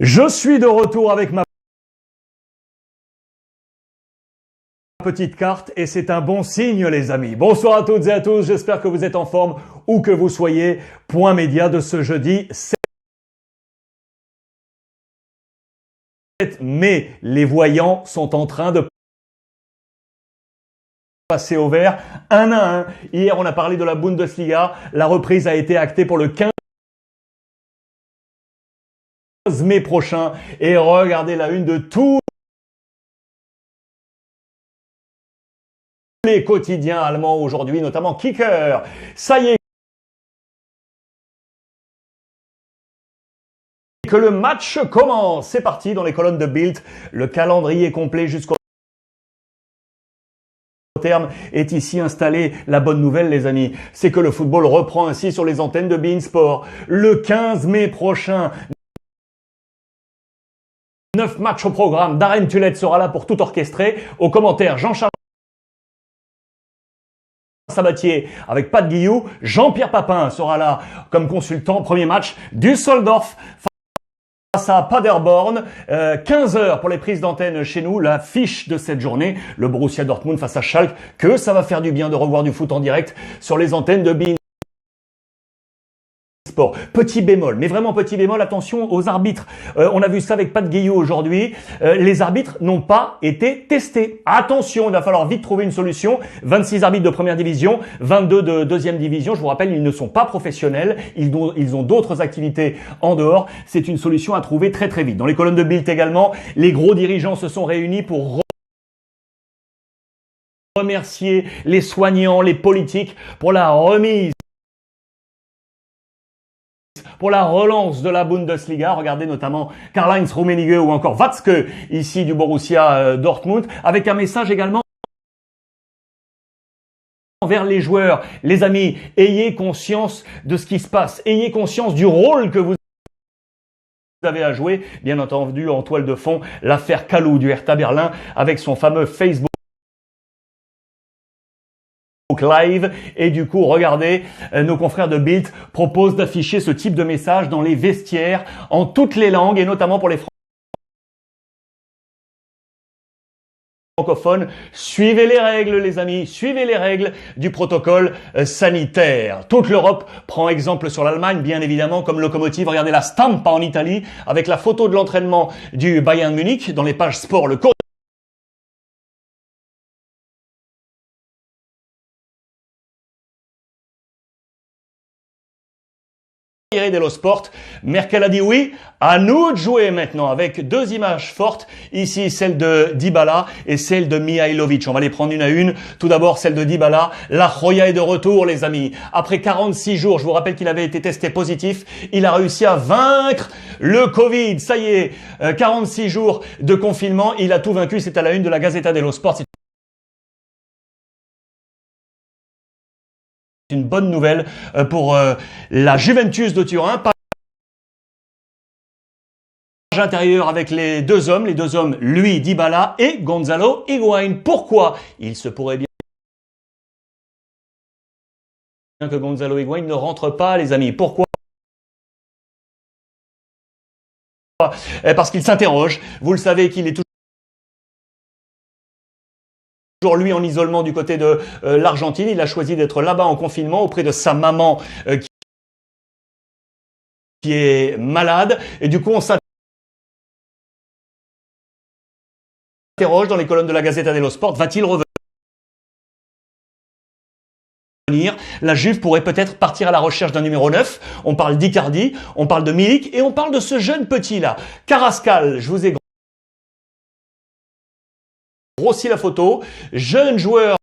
Je suis de retour avec ma petite carte et c'est un bon signe les amis. Bonsoir à toutes et à tous, j'espère que vous êtes en forme où que vous soyez. Point média de ce jeudi 7 mai. Les voyants sont en train de passer au vert 1-1. Hier on a parlé de la Bundesliga, la reprise a été actée pour le 15 mai prochain et regardez la une de tous les quotidiens allemands aujourd'hui, notamment Kicker. Ça y est que le match commence. C'est parti dans les colonnes de Bild. Le calendrier complet jusqu'au terme est ici installé. La bonne nouvelle les amis, c'est que le football reprend ainsi sur les antennes de beIN Sport. Le 15 mai prochain, 9 matchs au programme. Darren Tulette sera là pour tout orchestrer. Aux commentaires, Jean-Charles Sabatier avec Pat Guillou. Jean-Pierre Papin sera là comme consultant. Premier match, Düsseldorf face à Paderborn, 15h pour les prises d'antenne chez nous, la fiche de cette journée, le Borussia Dortmund face à Schalke, que ça va faire du bien de revoir du foot en direct sur les antennes de beIN Sport. Petit bémol, mais vraiment petit bémol, attention aux arbitres. On a vu ça avec Pat Guillou aujourd'hui. Les arbitres n'ont pas été testés. Attention, il va falloir vite trouver une solution. 26 arbitres de première division, 22 de deuxième division. Je vous rappelle, ils ne sont pas professionnels. Ils ont d'autres activités en dehors. C'est une solution à trouver très très vite. Dans les colonnes de Bild également, les gros dirigeants se sont réunis pour remercier les soignants, les politiques pour la remise, pour la relance de la Bundesliga. Regardez notamment Karl-Heinz Rummenigge ou encore Watzke, ici du Borussia Dortmund, avec un message également envers les joueurs. Les amis, ayez conscience de ce qui se passe, ayez conscience du rôle que vous avez à jouer. Bien entendu, en toile de fond, l'affaire Kalou du Hertha Berlin avec son fameux Facebook Live. Et du coup, regardez, nos confrères de Bild proposent d'afficher ce type de message dans les vestiaires en toutes les langues et notamment pour les francophones. Suivez les règles les amis, suivez les règles du protocole sanitaire. Toute l'Europe prend exemple sur l'Allemagne, bien évidemment, comme locomotive. Regardez la Stampa en Italie avec la photo de l'entraînement du Bayern Munich dans les pages sport, le dello Sport. Merkel a dit oui, à nous de jouer maintenant avec deux images fortes. Ici, celle de Dybala et celle de Mihailovic. On va les prendre une à une. Tout d'abord, celle de Dybala. La Joya est de retour, les amis. Après 46 jours, je vous rappelle qu'il avait été testé positif. Il a réussi à vaincre le Covid. Ça y est, 46 jours de confinement. Il a tout vaincu. C'est à la une de la Gazzetta dello Sport. C'est une bonne nouvelle pour la Juventus de Turin. Page intérieure avec les deux hommes, lui, Dybala et Gonzalo Higuaín. Pourquoi? Il se pourrait bien que Gonzalo Higuaín ne rentre pas, les amis. Pourquoi? Parce qu'il s'interroge. Vous le savez qu'il est toujours lui en isolement du côté de l'Argentine. Il a choisi d'être là-bas en confinement auprès de sa maman qui est malade. Et du coup, on s'interroge dans les colonnes de la Gazzetta dello Sport. Va-t-il revenir? La Juve pourrait peut-être partir à la recherche d'un numéro 9. On parle d'Icardi, on parle de Milik et on parle de ce jeune petit-là. Carrascal, je vous ai grossi la photo. Jeune joueur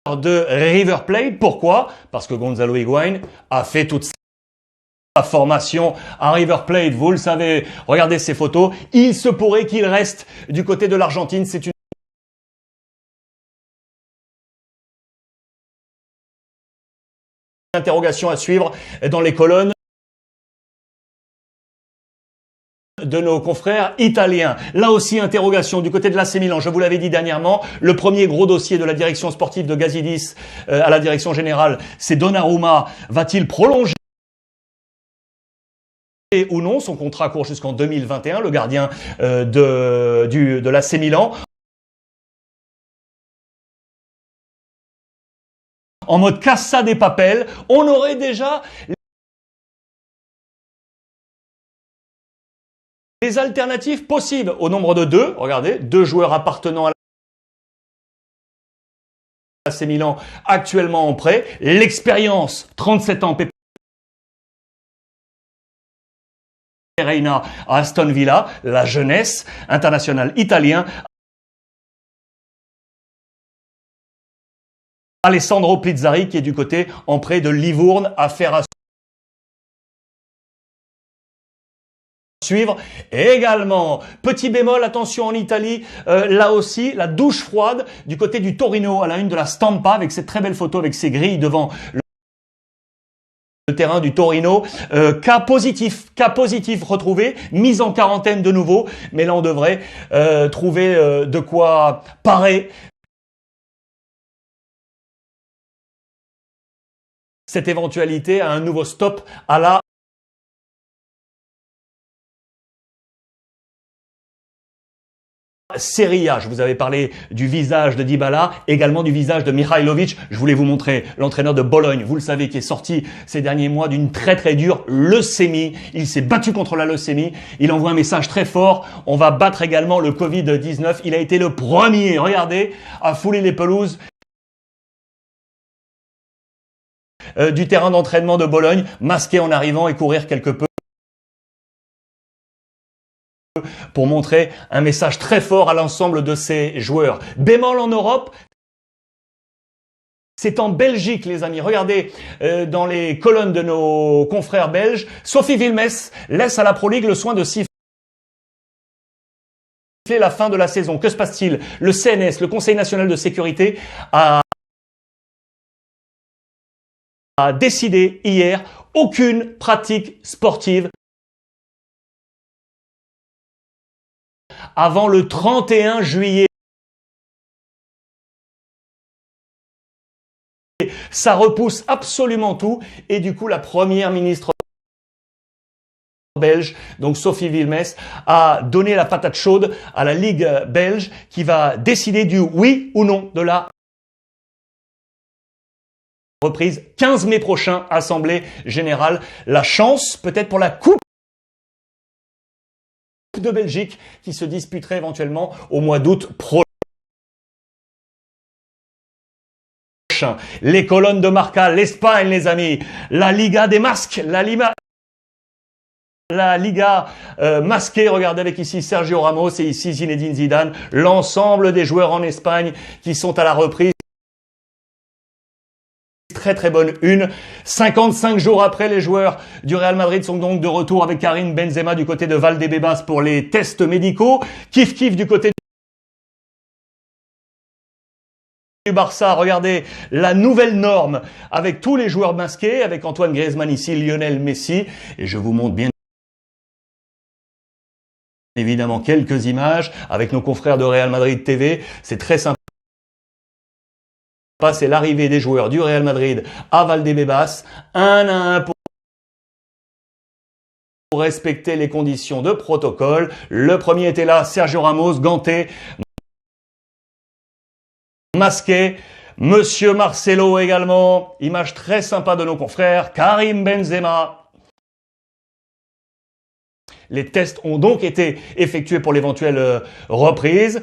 de River Plate. Pourquoi? Parce que Gonzalo Higuaín a fait toute sa formation à River Plate. Vous le savez, regardez ces photos. Il se pourrait qu'il reste du côté de l'Argentine. C'est une interrogation à suivre dans les colonnes de nos confrères italiens. Là aussi, interrogation du côté de l'AC Milan. Je vous l'avais dit dernièrement, le premier gros dossier de la direction sportive de Gazidis à la direction générale, c'est Donnarumma. Va-t-il prolonger ou non, son contrat court jusqu'en 2021, le gardien de l'AC Milan. En mode Cassa des Papel, on aurait déjà les alternatives possibles au nombre de deux. Regardez, deux joueurs appartenant à l'AC Milan actuellement en prêt. L'expérience, 37 ans, Reina à Aston Villa, la jeunesse, international italien, Alessandro Pizzari qui est du côté en prêt de Livourne, affaire à suivre. Et également, petit bémol, attention en Italie, là aussi, la douche froide du côté du Torino à la une de la Stampa avec cette très belle photo avec ses grilles devant le terrain du Torino, cas positif retrouvé, mise en quarantaine de nouveau, mais là on devrait trouver de quoi parer cette éventualité à un nouveau stop à la Serie A. Je vous avais parlé du visage de Dybala, également du visage de Mihajlovic. Je voulais vous montrer l'entraîneur de Bologne, vous le savez, qui est sorti ces derniers mois d'une très dure leucémie. Il s'est battu contre la leucémie. Il envoie un message très fort. On va battre également le Covid-19. Il a été le premier, regardez, à fouler les pelouses du terrain d'entraînement de Bologne, masqué en arrivant et courir quelque peu pour montrer un message très fort à l'ensemble de ces joueurs. Bémol en Europe, c'est en Belgique, les amis. Regardez dans les colonnes de nos confrères belges, Sophie Wilmès laisse à la Pro League le soin de siffler la fin de la saison. Que se passe-t-il? Le CNS, le Conseil national de sécurité, a décidé hier aucune pratique sportive avant le 31 juillet. Ça repousse absolument tout et du coup la première ministre belge, donc Sophie Wilmès, a donné la patate chaude à la Ligue belge qui va décider du oui ou non de la reprise 15 mai prochain, Assemblée Générale. La chance peut-être pour la Coupe de Belgique qui se disputerait éventuellement au mois d'août prochain. Les colonnes de Marca, l'Espagne les amis, la Liga des masques, la Liga masquée, regardez avec ici Sergio Ramos et ici Zinedine Zidane, l'ensemble des joueurs en Espagne qui sont à la reprise. Très bonne une. 55 jours après, les joueurs du Real Madrid sont donc de retour avec Karim Benzema du côté de Valdebebas pour les tests médicaux. Kiff du côté du Barça. Regardez la nouvelle norme avec tous les joueurs masqués, avec Antoine Griezmann ici, Lionel Messi. Et je vous montre bien évidemment quelques images avec nos confrères de Real Madrid TV. C'est très sympa. C'est l'arrivée des joueurs du Real Madrid à Valdebebas, un à un pour respecter les conditions de protocole. Le premier était là, Sergio Ramos, ganté, masqué. Monsieur Marcelo également, image très sympa de nos confrères, Karim Benzema. Les tests ont donc été effectués pour l'éventuelle reprise.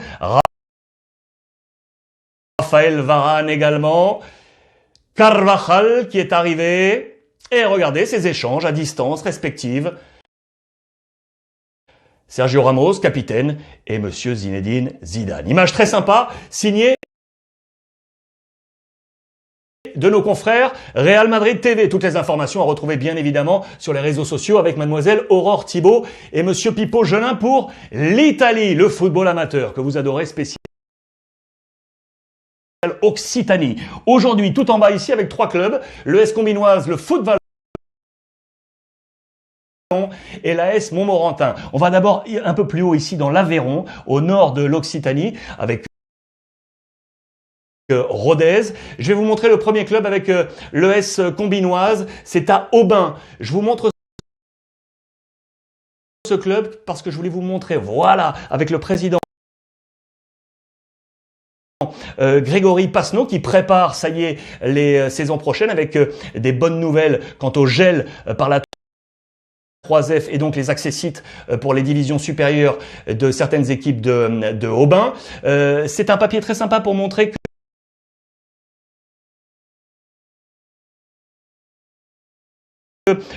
Raphaël Varane également, Carvajal qui est arrivé, et regardez ces échanges à distance respective. Sergio Ramos, capitaine, et monsieur Zinedine Zidane. Image très sympa, signée de nos confrères Real Madrid TV. Toutes les informations à retrouver bien évidemment sur les réseaux sociaux avec mademoiselle Aurore Thibault et monsieur Pipo Gelin pour l'Italie, le football amateur que vous adorez spécial. Occitanie. Aujourd'hui, tout en bas ici avec trois clubs, le S Combinoise, le Foot Vallon et l'AS Montmorentin. On va d'abord un peu plus haut ici dans l'Aveyron, au nord de l'Occitanie, avec Rodez. Je vais vous montrer le premier club avec le S Combinoise, c'est à Aubin. Je vous montre ce club parce que je voulais vous montrer, voilà, avec le président Grégory Pasneau qui prépare, ça y est, les saisons prochaines avec des bonnes nouvelles quant au gel par la 3F et donc les accessites pour les divisions supérieures de certaines équipes de Aubin. C'est un papier très sympa pour montrer que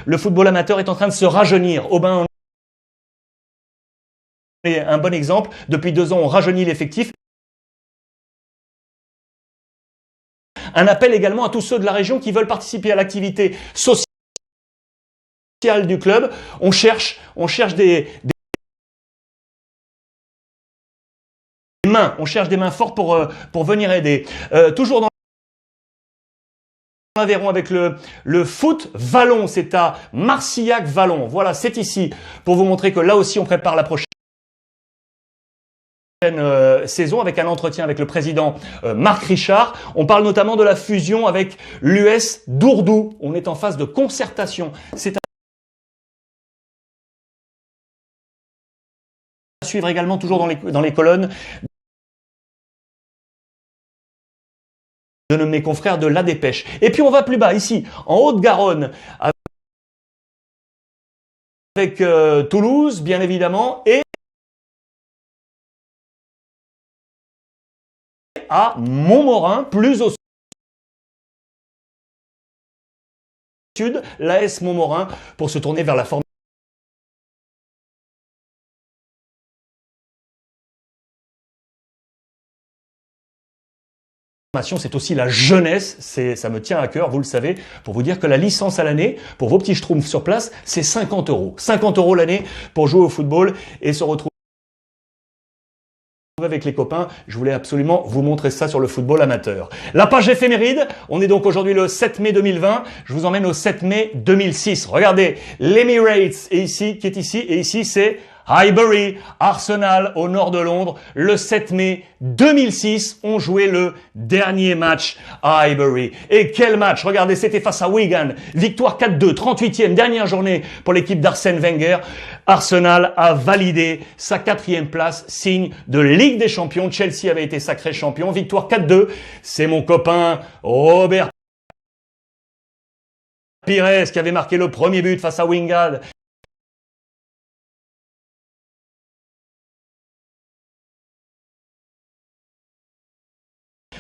le football amateur est en train de se rajeunir. Aubin est un bon exemple. Depuis 2 ans, on rajeunit l'effectif. Un appel également à tous ceux de la région qui veulent participer à l'activité sociale du club. On cherche des mains. On cherche des mains fortes pour venir aider. Toujours dans l'Aveyron avec le foot Vallon, c'est à Marcillac-Vallon. Voilà, c'est ici pour vous montrer que là aussi on prépare la prochaine saison avec un entretien avec le président Marc Richard. On parle notamment de la fusion avec l'US Dourdou. On est en phase de concertation. C'est à suivre également toujours dans les colonnes de mes confrères de La Dépêche. Et puis on va plus bas, ici, en Haute-Garonne, avec Toulouse, bien évidemment, et à Montmorin, plus au sud, l'AS Montmorin, pour se tourner vers la formation. C'est aussi la jeunesse, ça me tient à cœur, vous le savez, pour vous dire que la licence à l'année, pour vos petits schtroumpfs sur place, c'est 50 €. 50 € l'année pour jouer au football et se retrouver avec les copains. Je voulais absolument vous montrer ça sur le football amateur. La page éphéméride, on est donc aujourd'hui le 7 mai 2020, je vous emmène au 7 mai 2006. Regardez, l'Emirates est ici, qui est ici, et ici c'est Highbury, Arsenal au nord de Londres. Le 7 mai 2006, on jouait le dernier match à Highbury. Et quel match! Regardez, c'était face à Wigan. Victoire 4-2, 38e, dernière journée pour l'équipe d'Arsène Wenger. Arsenal a validé sa 4e place, signe de Ligue des Champions. Chelsea avait été sacré champion. Victoire 4-2. C'est mon copain Robert Pires qui avait marqué le premier but face à Wigan.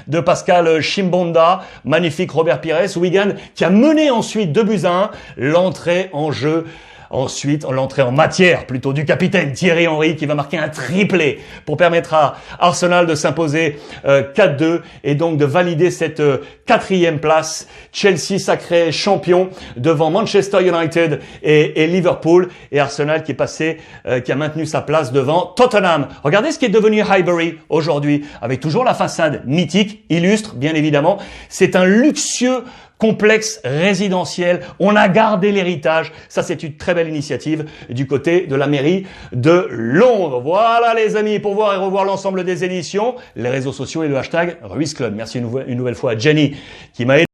De Pascal Chimbonda, magnifique Robert Pires, Wigan qui a mené ensuite 2-1, l'entrée en jeu. Ensuite, l'entrée en matière plutôt du capitaine Thierry Henry qui va marquer un triplé pour permettre à Arsenal de s'imposer 4-2 et donc de valider cette 4e place. Chelsea sacré champion devant Manchester United et Liverpool, et Arsenal qui est passé, qui a maintenu sa place devant Tottenham. Regardez ce qui est devenu Highbury aujourd'hui, avec toujours la façade mythique, illustre bien évidemment. C'est un luxueux complexe résidentiel. On a gardé l'héritage. Ça, c'est une très belle initiative du côté de la mairie de Londres. Voilà, les amis, pour voir et revoir l'ensemble des éditions, les réseaux sociaux et le hashtag Ruiz Club. Merci une nouvelle fois à Jenny qui m'a aidé.